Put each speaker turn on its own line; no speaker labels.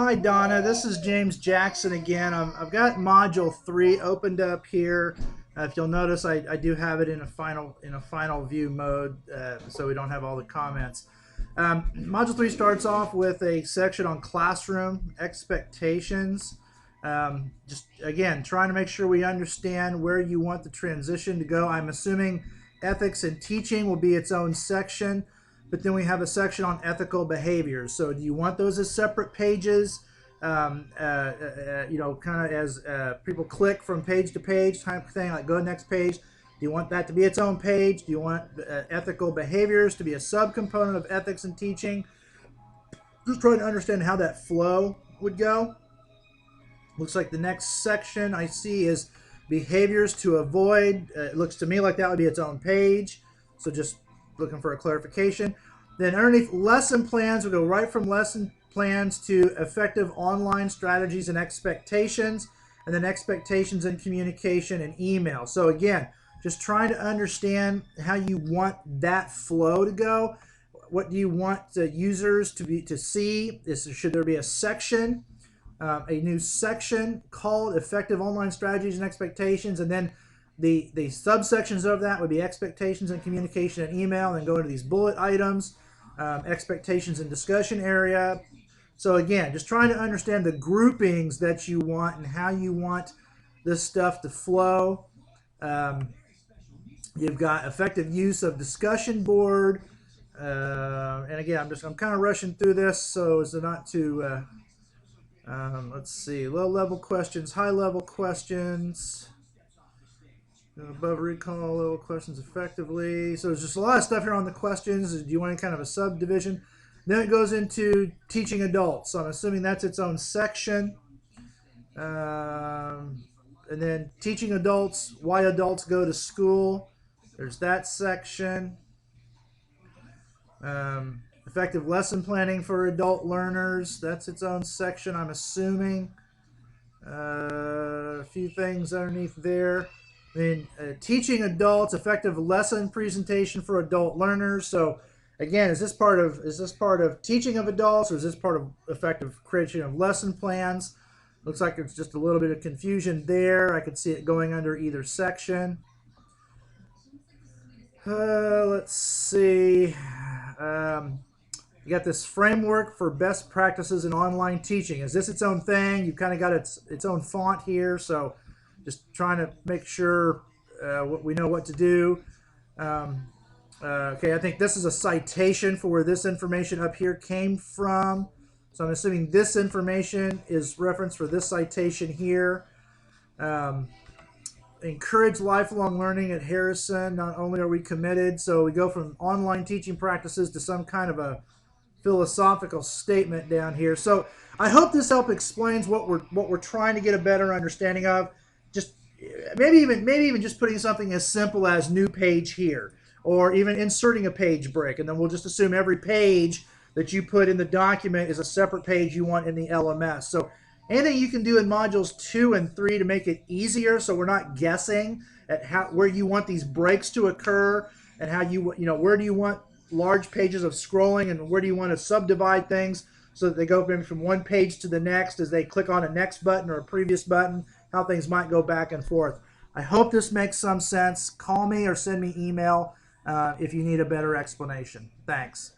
Hi Donna, this is James Jackson again. I've got Module 3 opened up here. If you'll notice, I do have it in a final view mode, so we don't have all the comments. Module 3 starts off with a section on classroom expectations. Just again, trying to make sure we understand where you want the transition to go. I'm assuming ethics and teaching will be its own section. But then we have a section on ethical behaviors. So do you want those as separate pages? Kind of as people click from page to page type of thing, like go to the next page. Do you want that to be its own page? Do you want ethical behaviors to be a subcomponent of ethics and teaching? Just trying to understand how that flow would go. Looks like the next section I see is behaviors to avoid. It looks to me like that would be its own page. So just looking for a clarification. Then underneath lesson plans, we'll go right from lesson plans to effective online strategies and expectations, and then expectations and communication and email. So again, just trying to understand how you want that flow to go. What do you want users to see? Should there be a section, a new section called effective online strategies and expectations, and then the subsections of that would be expectations and communication and email, and then go into these bullet items, expectations and discussion area. So again, just trying to understand the groupings that you want and how you want this stuff to flow. You've got effective use of discussion board, and again, I'm kind of rushing through this so as to not to. Let's see, low level questions, high level questions. Above recall level questions effectively. So there's just a lot of stuff here on the questions. Do you want kind of a subdivision? Then it goes into teaching adults. So I'm assuming that's its own section. And then teaching adults, why adults go to school. There's that section. Effective lesson planning for adult learners. That's its own section, I'm assuming. A few things underneath there. Then teaching adults, effective lesson presentation for adult learners. So again, is this part of teaching of adults, or is this part of effective creation of lesson plans? Looks like there's just a little bit of confusion there. I could see it going under either section. Let's see. You got this framework for best practices in online teaching. Is this its own thing? You've kind of got its own font here, so just trying to make sure we know what to do. Okay, I think this is a citation for where this information up here came from. So I'm assuming this information is reference for this citation here. Encourage lifelong learning at Harrison. Not only are we committed, so we go from online teaching practices to some kind of a philosophical statement down here. So I hope this help explains what we're trying to get a better understanding of. Just maybe even just putting something as simple as new page here, or even inserting a page break, and then we'll just assume every page that you put in the document is a separate page you want in the LMS. So anything you can do in modules 2 and 3 to make it easier, so we're not guessing at where you want these breaks to occur, and how where do you want large pages of scrolling, and where do you want to subdivide things so that they go from one page to the next as they click on a next button or a previous button, how things might go back and forth. I hope this makes some sense. Call me or send me email if you need a better explanation. Thanks.